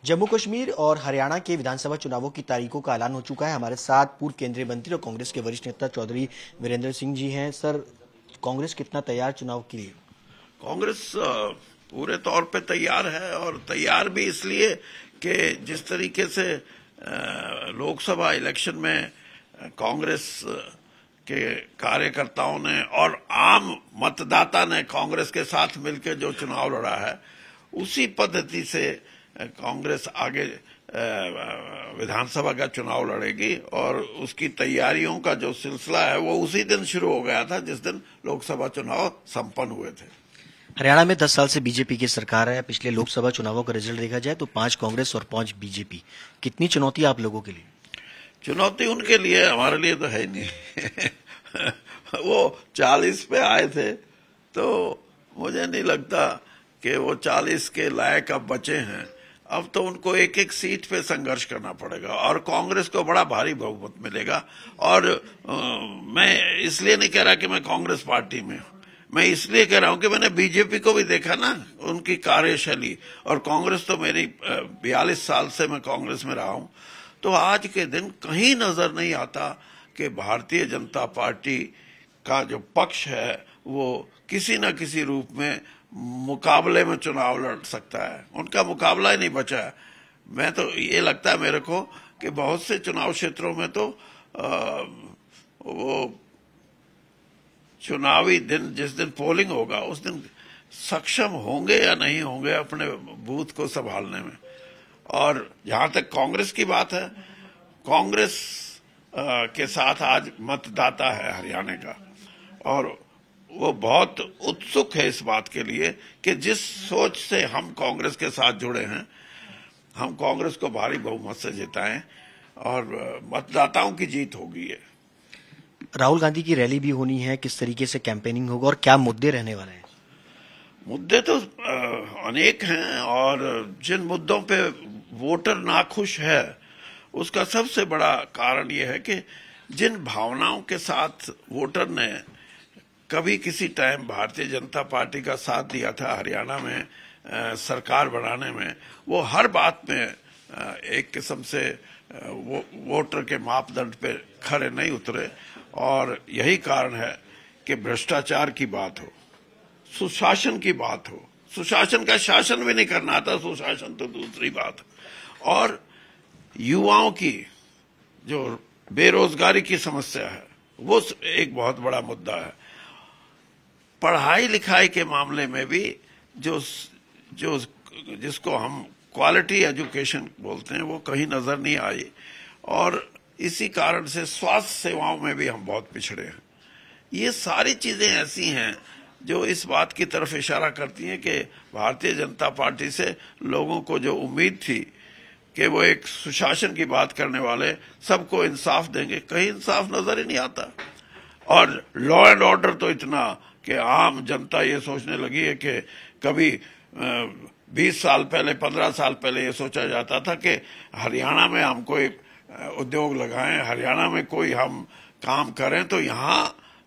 जम्मू कश्मीर और हरियाणा के विधानसभा चुनावों की तारीखों का ऐलान हो चुका है। हमारे साथ पूर्व केंद्रीय मंत्री और कांग्रेस के वरिष्ठ नेता चौधरी वीरेंद्र सिंह जी हैं। सर, कांग्रेस कितना तैयार चुनाव के लिए? कांग्रेस पूरे तौर पे तैयार है, और तैयार भी इसलिए कि जिस तरीके से लोकसभा इलेक्शन में कांग्रेस के कार्यकर्ताओं ने और आम मतदाता ने कांग्रेस के साथ मिलकर जो चुनाव लड़ा है, उसी पद्धति से कांग्रेस आगे विधानसभा का चुनाव लड़ेगी। और उसकी तैयारियों का जो सिलसिला है वो उसी दिन शुरू हो गया था जिस दिन लोकसभा चुनाव संपन्न हुए थे। हरियाणा में 10 साल से बीजेपी की सरकार है। पिछले लोकसभा चुनावों का रिजल्ट देखा जाए तो 5 कांग्रेस और 5 बीजेपी। कितनी चुनौती आप लोगों के लिए? चुनौती उनके लिए, हमारे लिए तो है नहीं। वो 40 पे आए थे, तो मुझे नहीं लगता कि वो 40 के लायक अब बचे हैं। अब तो उनको एक एक सीट पे संघर्ष करना पड़ेगा, और कांग्रेस को बड़ा भारी बहुमत मिलेगा। और मैं इसलिए नहीं कह रहा कि मैं कांग्रेस पार्टी में हूं, मैं इसलिए कह रहा हूं कि मैंने बीजेपी को भी देखा ना, उनकी कार्यशैली। और कांग्रेस तो मेरी 42 साल से मैं कांग्रेस में रहा हूं, तो आज के दिन कहीं नजर नहीं आता कि भारतीय जनता पार्टी का जो पक्ष है वो किसी न किसी रूप में मुकाबले में चुनाव लड़ सकता है। उनका मुकाबला ही नहीं बचा है। मैं तो ये लगता है मेरे को कि बहुत से चुनाव क्षेत्रों में तो वो चुनावी दिन, जिस दिन पोलिंग होगा, उस दिन सक्षम होंगे या नहीं होंगे अपने बूथ को संभालने में। और जहां तक कांग्रेस की बात है, कांग्रेस के साथ आज मतदाता है हरियाणा का, और वो बहुत उत्सुक है इस बात के लिए कि जिस सोच से हम कांग्रेस के साथ जुड़े हैं, हम कांग्रेस को भारी बहुमत से जिताएं और मतदाताओं की जीत होगी। है राहुल गांधी की रैली भी होनी है, किस तरीके से कैंपेनिंग होगा और क्या मुद्दे रहने वाले हैं? मुद्दे तो अनेक हैं, और जिन मुद्दों पे वोटर नाखुश है उसका सबसे बड़ा कारण यह है कि जिन भावनाओं के साथ वोटर ने कभी किसी टाइम भारतीय जनता पार्टी का साथ दिया था हरियाणा में सरकार बनाने में, वो हर बात में एक किस्म से वोटर के मापदंड पे खरे नहीं उतरे। और यही कारण है कि भ्रष्टाचार की बात हो, सुशासन की बात हो, सुशासन का शासन भी नहीं करना आता, सुशासन तो दूसरी बात, और युवाओं की जो बेरोजगारी की समस्या है वो एक बहुत बड़ा मुद्दा है। पढ़ाई लिखाई के मामले में भी जिसको हम क्वालिटी एजुकेशन बोलते हैं वो कहीं नजर नहीं आई, और इसी कारण से स्वास्थ्य सेवाओं में भी हम बहुत पिछड़े हैं। ये सारी चीजें ऐसी हैं जो इस बात की तरफ इशारा करती हैं कि भारतीय जनता पार्टी से लोगों को जो उम्मीद थी कि वो एक सुशासन की बात करने वाले सबको इंसाफ देंगे, कहीं इंसाफ नजर ही नहीं आता। और लॉ एंड ऑर्डर तो इतना कि आम जनता ये सोचने लगी है कि कभी 20 साल पहले, 15 साल पहले ये सोचा जाता था कि हरियाणा में हम कोई उद्योग लगाएं, हरियाणा में कोई हम काम करें तो यहाँ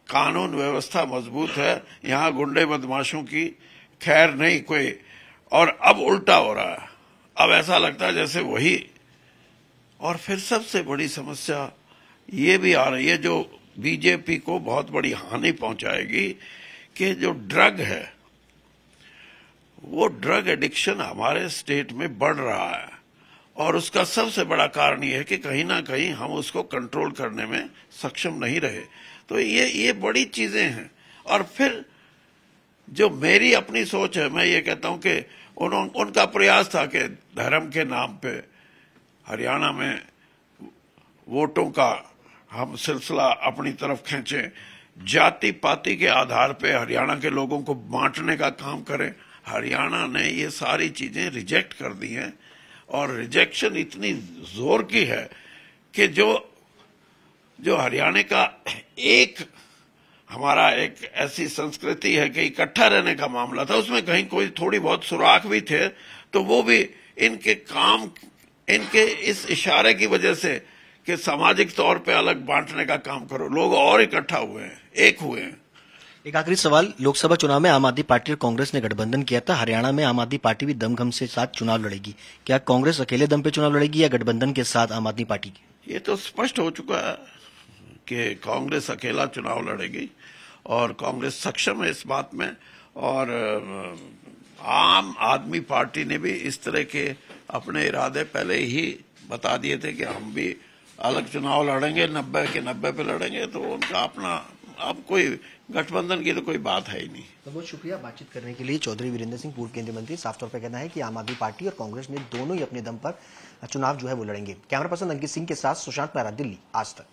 कानून व्यवस्था मजबूत है, यहाँ गुंडे बदमाशों की खैर नहीं कोई। और अब उल्टा हो रहा है, अब ऐसा लगता है जैसे वही। और फिर सबसे बड़ी समस्या ये भी आ रही है जो बीजेपी को बहुत बड़ी हानि पहुंचाएगी, कि जो ड्रग है, वो ड्रग एडिक्शन हमारे स्टेट में बढ़ रहा है, और उसका सबसे बड़ा कारण ये है कि कहीं ना कहीं हम उसको कंट्रोल करने में सक्षम नहीं रहे। तो ये बड़ी चीजें हैं। और फिर जो मेरी अपनी सोच है, मैं ये कहता हूं कि उनका प्रयास था कि धर्म के नाम पे हरियाणा में वोटों का हम सिलसिला अपनी तरफ खींचें, जाति पाति के आधार पे हरियाणा के लोगों को बांटने का काम करें। हरियाणा ने ये सारी चीजें रिजेक्ट कर दी हैं, और रिजेक्शन इतनी जोर की है कि जो हरियाणा का हमारा एक ऐसी संस्कृति है कि इकट्ठा रहने का मामला था, उसमें कहीं कोई थोड़ी बहुत सुराख भी थे, तो वो भी इनके इस इशारे की वजह से कि सामाजिक तौर पे अलग बांटने का काम करो, लोग और इकट्ठा हुए हैं, एक हुए हैं। एक आखिरी सवाल, लोकसभा चुनाव में आम आदमी पार्टी और कांग्रेस ने गठबंधन किया था। हरियाणा में आम आदमी पार्टी भी दमखम से साथ चुनाव लड़ेगी। क्या कांग्रेस अकेले दम पे चुनाव लड़ेगी या गठबंधन के साथ आम आदमी पार्टी की? ये तो स्पष्ट हो चुका है कि कांग्रेस अकेला चुनाव लड़ेगी और कांग्रेस सक्षम है इस बात में। और आम आदमी पार्टी ने भी इस तरह के अपने इरादे पहले ही बता दिए थे कि हम भी अलग चुनाव लड़ेंगे, 90 के 90 पे लड़ेंगे। तो उनका अपना, अब कोई गठबंधन की तो कोई बात है ही नहीं। तो बहुत शुक्रिया बातचीत करने के लिए। चौधरी वीरेंद्र सिंह, पूर्व केंद्रीय मंत्री, साफ तौर पर कहना है कि आम आदमी पार्टी और कांग्रेस ने दोनों ही अपने दम पर चुनाव जो है वो लड़ेंगे। कैमरा पर्सन अंकित सिंह के साथ सुशांत पैरा, दिल्ली, आज तक।